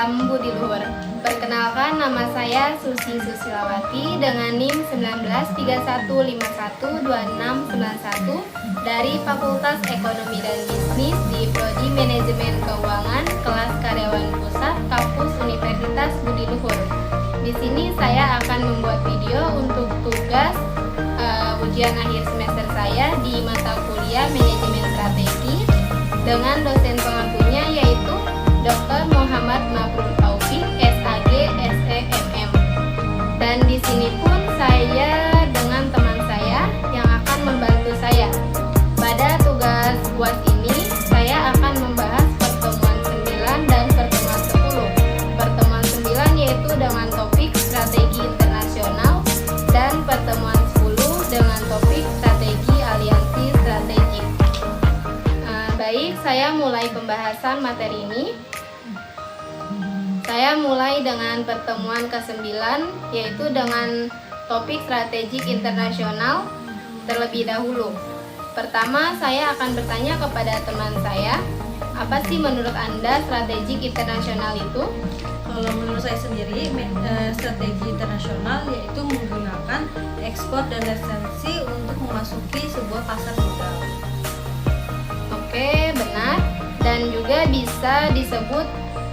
Salam Budi Luhur. Perkenalkan, nama saya Susi Susilawati dengan NIM 1931512691 dari Fakultas Ekonomi dan Bisnis di Prodi Manajemen Keuangan, kelas karyawan pusat, kampus Universitas Budi Luhur. Di sini saya akan membuat video untuk tugas ujian akhir semester saya di mata kuliah Manajemen Strategi dengan dosen pengampunya yaitu Dr. Muhammad Mabrur Taufik, SAG, SEMM. Dan di sini pun saya dengan teman saya yang akan membantu saya. Pada tugas buat ini, saya akan membahas pertemuan 9 dan pertemuan 10. Pertemuan 9 yaitu dengan topik strategi internasional dan pertemuan 10 dengan topik strategi aliansi strategik. Baik, saya mulai pembahasan materi ini. Saya mulai dengan pertemuan ke-9 yaitu dengan topik strategik internasional terlebih dahulu. Pertama, saya akan bertanya kepada teman saya, apa sih menurut Anda strategik internasional itu? Kalau menurut saya sendiri, strategi internasional yaitu menggunakan ekspor dan lisensi untuk memasuki sebuah pasar modal. Oke, benar. Dan juga bisa disebut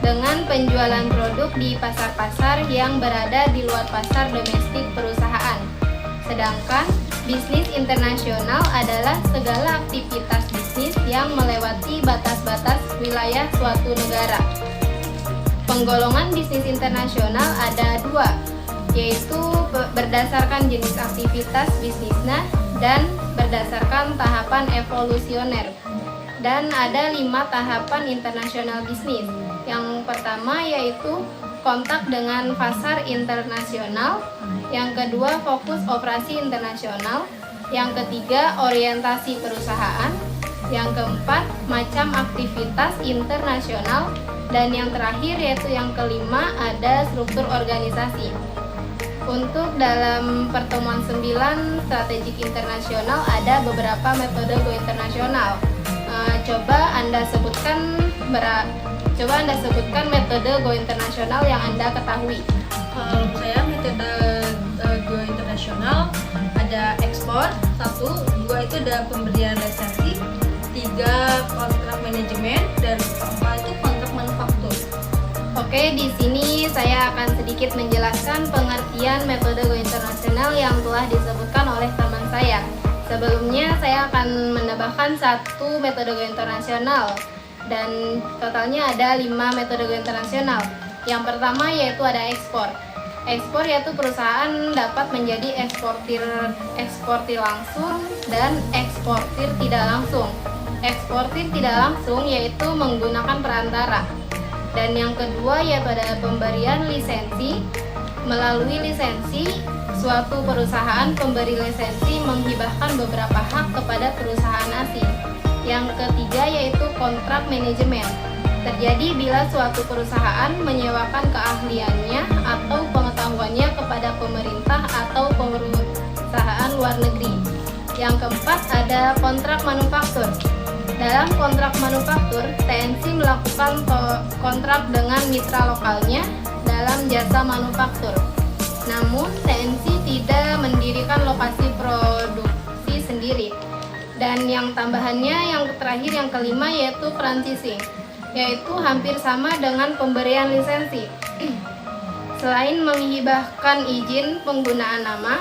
dengan penjualan produk di pasar-pasar yang berada di luar pasar domestik perusahaan. Sedangkan bisnis internasional adalah segala aktivitas bisnis yang melewati batas-batas wilayah suatu negara. Penggolongan bisnis internasional ada dua, yaitu berdasarkan jenis aktivitas bisnisnya dan berdasarkan tahapan evolusioner. Dan ada 5 tahapan internasional bisnis. Yang pertama yaitu kontak dengan pasar internasional, yang kedua fokus operasi internasional, yang ketiga orientasi perusahaan, yang keempat macam aktivitas internasional, dan yang terakhir yaitu yang kelima ada struktur organisasi. Untuk dalam pertemuan 9 strategik internasional ada beberapa metode go internasional. Coba Anda sebutkan metode go internasional yang Anda ketahui. Kalau saya metode go internasional ada ekspor, 1, 2 itu ada pemberian lisensi, 3 kontrak manajemen, dan 4 itu kontrak manufaktur. Oke, di sini saya akan sedikit menjelaskan pengertian metode go internasional yang telah disebutkan oleh teman saya. Sebelumnya saya akan menambahkan 1 metode go internasional dan totalnya ada 5 metode go internasional. Yang pertama yaitu ada ekspor. Ekspor yaitu perusahaan dapat menjadi eksportir langsung dan eksportir tidak langsung. Eksportir tidak langsung yaitu menggunakan perantara. Dan yang kedua yaitu ada pemberian lisensi. Melalui lisensi, suatu perusahaan pemberi lisensi menghibahkan beberapa hak kepada perusahaan asing. Yang ketiga yaitu kontrak manajemen. Terjadi bila suatu perusahaan menyewakan keahliannya atau pengetahuannya kepada pemerintah atau perusahaan luar negeri. Yang keempat ada kontrak manufaktur. Dalam kontrak manufaktur, TNC melakukan kontrak dengan mitra lokalnya dalam jasa manufaktur. Namun TNC tidak mendirikan lokasi produksi sendiri. Dan yang tambahannya yang terakhir yang kelima yaitu franchising, yaitu hampir sama dengan pemberian lisensi. Selain menghibahkan izin penggunaan nama,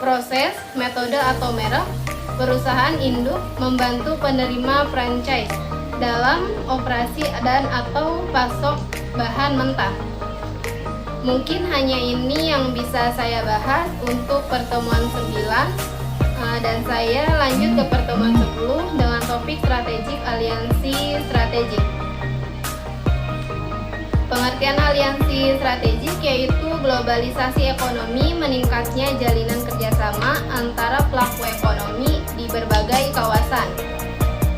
proses, metode atau merek, perusahaan induk membantu penerima franchise dalam operasi dan atau pasok bahan mentah. Mungkin hanya ini yang bisa saya bahas untuk pertemuan 9 dan saya lanjut ke pertemuan 10 dengan topik strategik aliansi strategik. Pengertian aliansi strategik yaitu globalisasi ekonomi, meningkatnya jalinan kerjasama antara pelaku ekonomi di berbagai kawasan.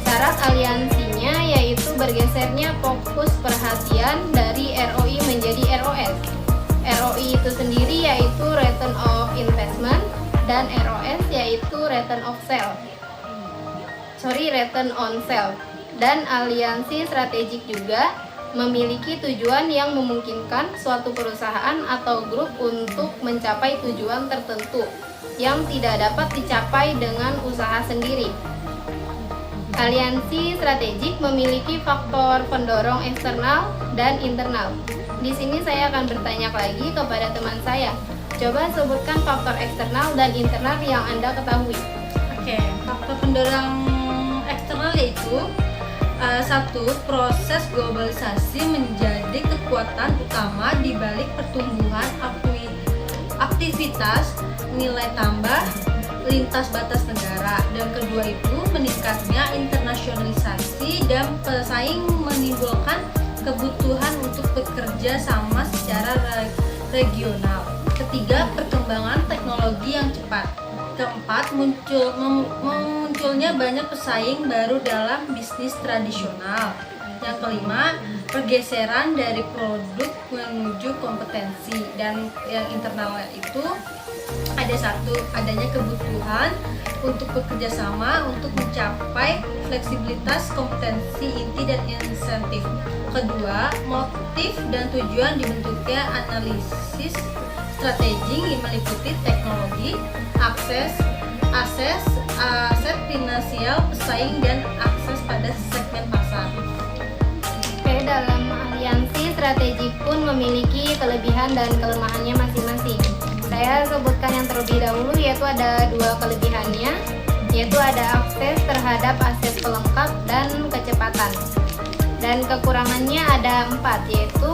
Syarat aliansinya yaitu bergesernya fokus perhatian dari ROI menjadi ROS. ROI itu sendiri yaitu Return of Investment dan ROS yaitu Return on Sale. Dan aliansi strategik juga memiliki tujuan yang memungkinkan suatu perusahaan atau grup untuk mencapai tujuan tertentu yang tidak dapat dicapai dengan usaha sendiri. Aliansi strategik memiliki faktor pendorong eksternal dan internal. Di sini saya akan bertanya lagi kepada teman saya. Coba sebutkan faktor eksternal dan internal yang Anda ketahui. Oke, faktor pendorong eksternal yaitu satu, proses globalisasi menjadi kekuatan utama di balik pertumbuhan aktivitas nilai tambah lintas batas negara, dan kedua itu meningkatnya internasionalisasi dan pesaing menimbulkan kebutuhan untuk bekerja sama secara regional. Ketiga, perkembangan teknologi yang cepat. Keempat, munculnya banyak pesaing baru dalam bisnis tradisional. Yang kelima, pergeseran dari produk menuju kompetensi. Dan yang internal itu adanya kebutuhan untuk bekerja sama untuk mencapai fleksibilitas, kompetensi inti dan insentif. Kedua, motif dan tujuan dibentuknya analisis strategi yang meliputi teknologi, aset finansial, pesaing, dan akses pada segmen pasar. Oke, dalam aliansi strategik pun memiliki kelebihan dan kelemahannya masing-masing. Saya sebutkan yang terlebih dahulu, yaitu ada dua kelebihannya, yaitu ada akses terhadap aset pelengkap dan kecepatan. Dan kekurangannya ada 4, yaitu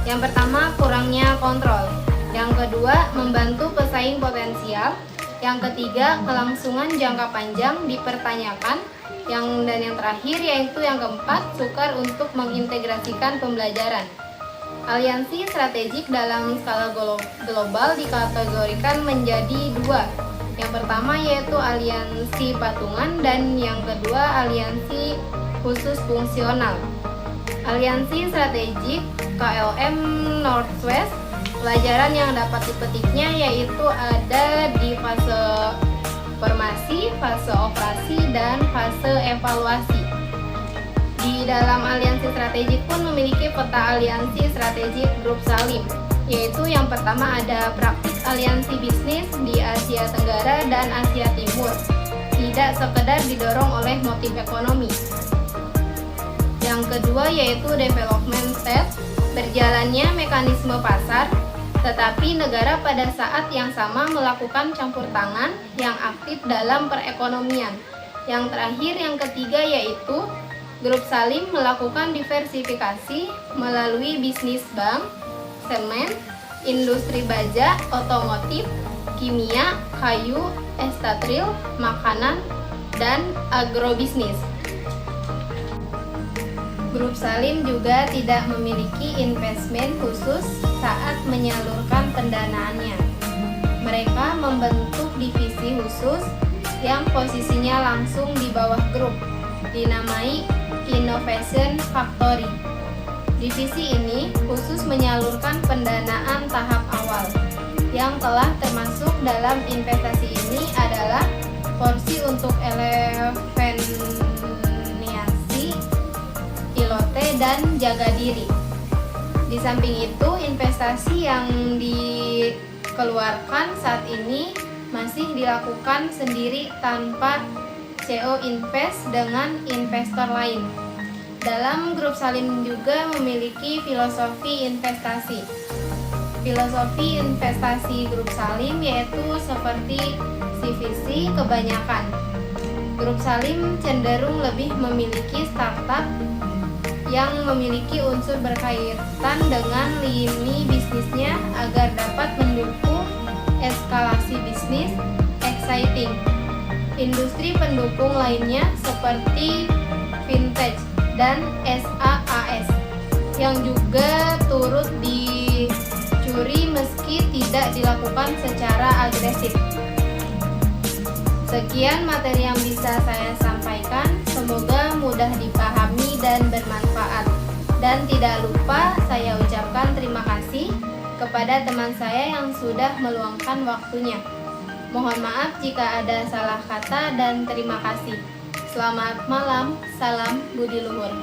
yang pertama kurangnya kontrol, yang kedua membantu pesaing potensial, yang ketiga kelangsungan jangka panjang dipertanyakan, dan yang terakhir yaitu yang keempat sukar untuk mengintegrasikan pembelajaran. Aliansi strategik dalam skala global dikategorikan menjadi 2. Yang pertama yaitu aliansi patungan dan yang kedua aliansi khusus fungsional. Aliansi strategik KLM Northwest, pelajaran yang dapat dipetiknya yaitu ada di fase formasi, fase operasi, dan fase evaluasi. Di dalam aliansi strategik pun memiliki peta aliansi strategik grup Salim, yaitu yang pertama ada praktik aliansi bisnis di Asia Tenggara dan Asia Timur, tidak sekedar didorong oleh motif ekonomi. Yang kedua yaitu development state, berjalannya mekanisme pasar, tetapi negara pada saat yang sama melakukan campur tangan yang aktif dalam perekonomian. Yang terakhir, yang ketiga yaitu Grup Salim melakukan diversifikasi melalui bisnis bank, semen, industri baja, otomotif, kimia, kayu, estatril, makanan, dan agrobisnis. Grup Salim juga tidak memiliki investment khusus saat menyalurkan pendanaannya. Mereka membentuk divisi khusus yang posisinya langsung di bawah grup, dinamai Innovation Factory. Divisi ini khusus menyalurkan pendanaan tahap awal. Yang telah termasuk dalam investasi ini adalah porsi untuk Eleveniasi, Ilote, dan Jaga Diri. Di samping itu, investasi yang dikeluarkan saat ini masih dilakukan sendiri tanpa CO Invest dengan investor lain. Dalam Grup Salim juga memiliki filosofi investasi. Filosofi investasi Grup Salim yaitu seperti CVC kebanyakan. Grup Salim cenderung lebih memiliki startup yang memiliki unsur berkaitan dengan lini bisnisnya agar dapat mendukung eskalasi bisnis exciting. Industri pendukung lainnya seperti fintech dan SaaS yang juga turut dicuri meski tidak dilakukan secara agresif. Sekian materi yang bisa saya sampaikan, semoga mudah dipahami dan bermanfaat. Dan tidak lupa saya ucapkan terima kasih kepada teman saya yang sudah meluangkan waktunya. Mohon maaf jika ada salah kata dan terima kasih. Selamat malam, salam budi luhur.